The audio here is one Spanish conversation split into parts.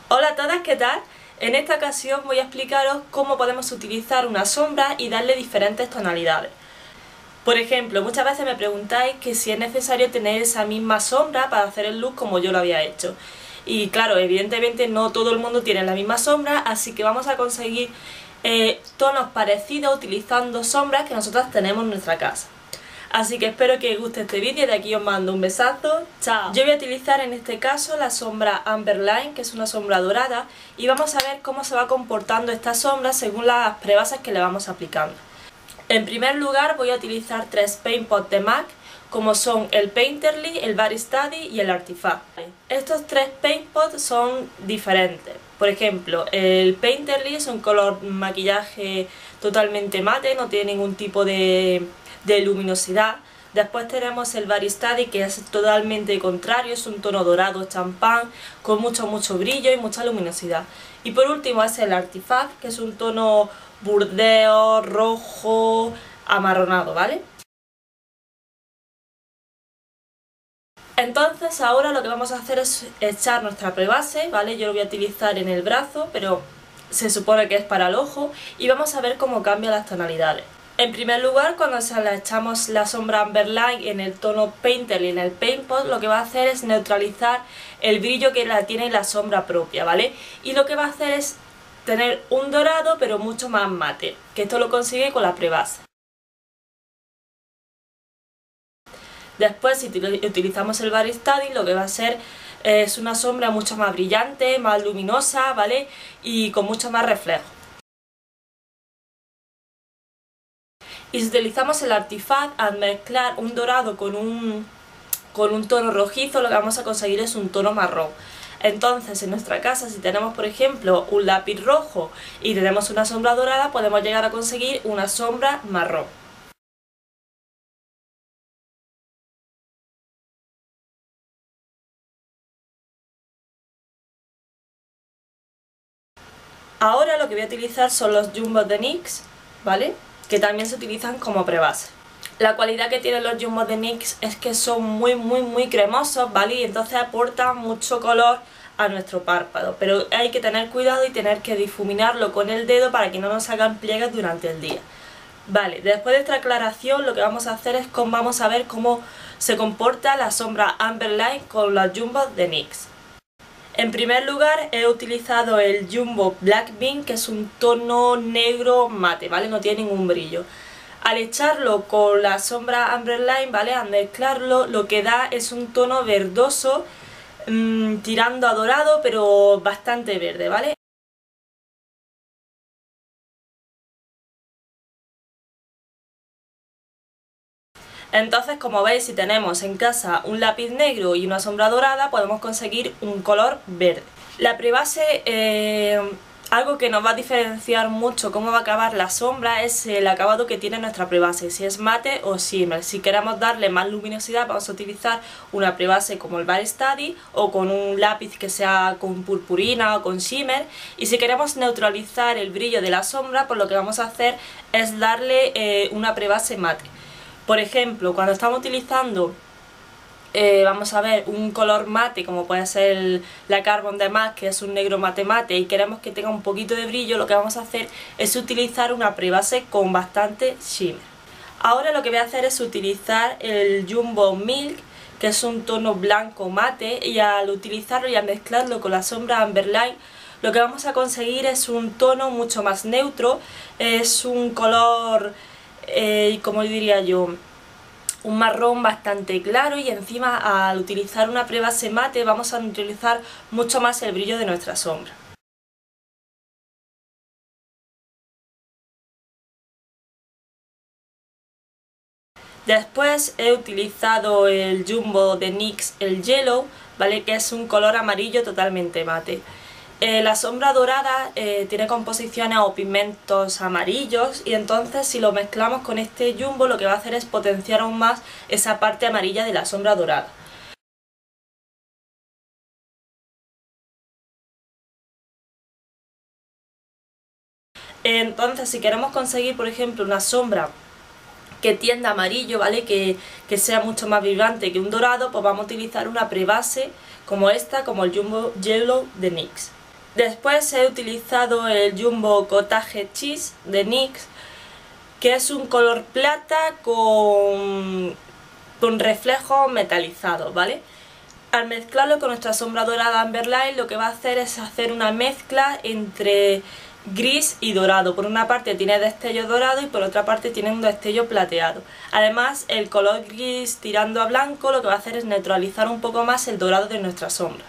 Hola a todas, ¿qué tal? En esta ocasión voy a explicaros cómo podemos utilizar una sombra y darle diferentes tonalidades. Por ejemplo, muchas veces me preguntáis que si es necesario tener esa misma sombra para hacer el look como yo lo había hecho. Y claro, evidentemente no todo el mundo tiene la misma sombra, así que vamos a conseguir tonos parecidos utilizando sombras que nosotras tenemos en nuestra casa. Así que espero que os guste este vídeo y de aquí os mando un besazo. ¡Chao! Yo voy a utilizar en este caso la sombra Amberline, que es una sombra dorada, y vamos a ver cómo se va comportando esta sombra según las prebases que le vamos aplicando. En primer lugar voy a utilizar tres paint pots de MAC, como son el Painterly, el Vari Study y el Artifact. Estos tres paint pots son diferentes. Por ejemplo, el Painterly es un color maquillaje totalmente mate, no tiene ningún tipo de luminosidad. Después tenemos el Vari Study, que es totalmente contrario, es un tono dorado champán con mucho brillo y mucha luminosidad. Y por último es el Artifact, que es un tono burdeo, rojo, amarronado, ¿vale? Entonces ahora lo que vamos a hacer es echar nuestra prebase, ¿vale? Yo lo voy a utilizar en el brazo, pero se supone que es para el ojo, y vamos a ver cómo cambian las tonalidades. En primer lugar, cuando se le echamos la sombra Amberline en el tono Painterly en el Paint Pot, lo que va a hacer es neutralizar el brillo que tiene la sombra propia, ¿vale? Y lo que va a hacer es tener un dorado pero mucho más mate, que esto lo consigue con la prebase. Después, si utilizamos el Vari Study, lo que va a ser es una sombra mucho más brillante, más luminosa, ¿vale? Y con mucho más reflejo. Y si utilizamos el Artifact, al mezclar un dorado con un tono rojizo, lo que vamos a conseguir es un tono marrón. Entonces, en nuestra casa, si tenemos por ejemplo un lápiz rojo y tenemos una sombra dorada, podemos llegar a conseguir una sombra marrón. Ahora lo que voy a utilizar son los jumbos de NYX, ¿vale? Que también se utilizan como prebase. La cualidad que tienen los jumbos de NYX es que son muy cremosos, ¿vale? Y entonces aportan mucho color a nuestro párpado, pero hay que tener cuidado y tener que difuminarlo con el dedo para que no nos hagan pliegues durante el día. Vale, después de esta aclaración lo que vamos a hacer es vamos a ver cómo se comporta la sombra Amberline con los jumbos de NYX. En primer lugar he utilizado el Jumbo Black Bean, que es un tono negro mate, ¿vale? No tiene ningún brillo. Al echarlo con la sombra Amberline, ¿vale? Al mezclarlo, lo que da es un tono verdoso, tirando a dorado, pero bastante verde, ¿vale? Entonces, como veis, si tenemos en casa un lápiz negro y una sombra dorada, podemos conseguir un color verde. La prebase, algo que nos va a diferenciar mucho cómo va a acabar la sombra es el acabado que tiene nuestra prebase, si es mate o shimmer. Si queremos darle más luminosidad, vamos a utilizar una prebase como el Vari Study o con un lápiz que sea con purpurina o con shimmer. Y si queremos neutralizar el brillo de la sombra, pues lo que vamos a hacer es darle una prebase mate. Por ejemplo, cuando estamos utilizando, vamos a ver, un color mate como puede ser la Carbon de MAC, que es un negro mate y queremos que tenga un poquito de brillo, lo que vamos a hacer es utilizar una prebase con bastante shimmer. Ahora lo que voy a hacer es utilizar el Jumbo Milk, que es un tono blanco mate, y al utilizarlo y al mezclarlo con la sombra Amberline, lo que vamos a conseguir es un tono mucho más neutro, es un color, como diría yo, un marrón bastante claro, y encima al utilizar una prebase mate vamos a utilizar mucho más el brillo de nuestra sombra. Después he utilizado el Jumbo de NYX, el Yellow, ¿vale? Que es un color amarillo totalmente mate. La sombra dorada tiene composiciones o pigmentos amarillos, y entonces si lo mezclamos con este Jumbo lo que va a hacer es potenciar aún más esa parte amarilla de la sombra dorada. Entonces si queremos conseguir por ejemplo una sombra que tienda a amarillo, ¿vale? Que sea mucho más vibrante que un dorado, pues vamos a utilizar una prebase como esta, como el Jumbo Yellow de NYX. Después he utilizado el Jumbo Cottage Cheese de NYX, que es un color plata con reflejos metalizados, ¿vale? Al mezclarlo con nuestra sombra dorada Amberlight, lo que va a hacer es hacer una mezcla entre gris y dorado. Por una parte tiene destello dorado y por otra parte tiene un destello plateado. Además, el color gris tirando a blanco lo que va a hacer es neutralizar un poco más el dorado de nuestra sombra.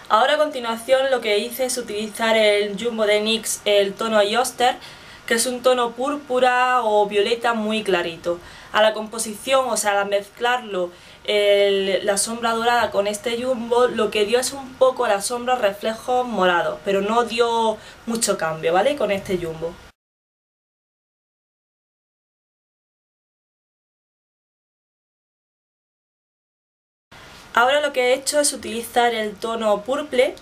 Ahora a continuación lo que hice es utilizar el Jumbo de NYX, el tono Yoster, que es un tono púrpura o violeta muy clarito. A la composición, o sea, al mezclarlo la sombra dorada con este Jumbo, lo que dio es un poco a la sombra reflejos morados, pero no dio mucho cambio, ¿vale? Con este Jumbo. Ahora lo que he hecho es utilizar el tono Purple,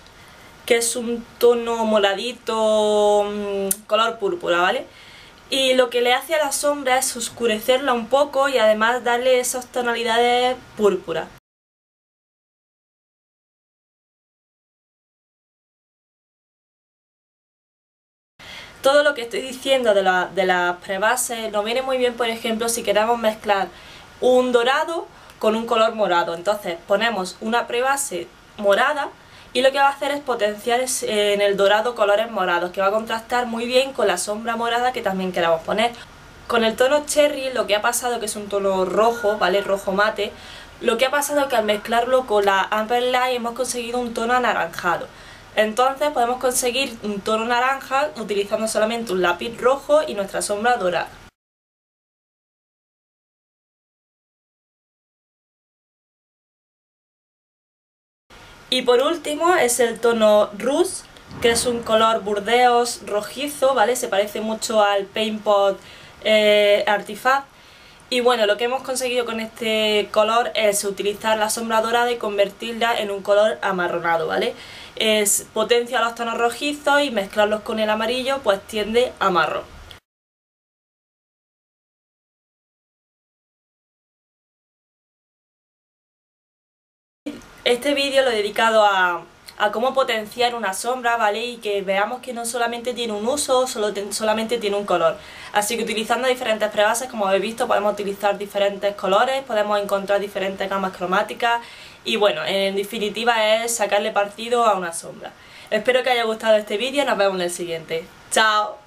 que es un tono moradito, color púrpura, ¿vale? Y lo que le hace a la sombra es oscurecerla un poco y además darle esas tonalidades púrpura. Todo lo que estoy diciendo de las prebases nos viene muy bien, por ejemplo, si queremos mezclar un dorado con un color morado. Entonces ponemos una prebase morada y lo que va a hacer es potenciar en el dorado colores morados, que va a contrastar muy bien con la sombra morada que también queramos poner. Con el tono Cherry lo que ha pasado, que es un tono rojo, ¿vale? Rojo mate, lo que ha pasado es que al mezclarlo con la Amberlight hemos conseguido un tono anaranjado. Entonces podemos conseguir un tono naranja utilizando solamente un lápiz rojo y nuestra sombra dorada. Y por último es el tono Rouge, que es un color burdeos rojizo, ¿vale? Se parece mucho al Paint Pot Artifact. Y bueno, lo que hemos conseguido con este color es utilizar la sombra dorada y convertirla en un color amarronado, ¿vale? Potencia los tonos rojizos y mezclarlos con el amarillo pues tiende a marrón. Este vídeo lo he dedicado a cómo potenciar una sombra, ¿vale? Y que veamos que no solamente tiene un uso, solamente tiene un color. Así que utilizando diferentes prebases, como habéis visto, podemos utilizar diferentes colores, podemos encontrar diferentes gamas cromáticas y bueno, en definitiva es sacarle partido a una sombra. Espero que haya gustado este vídeo, nos vemos en el siguiente. ¡Chao!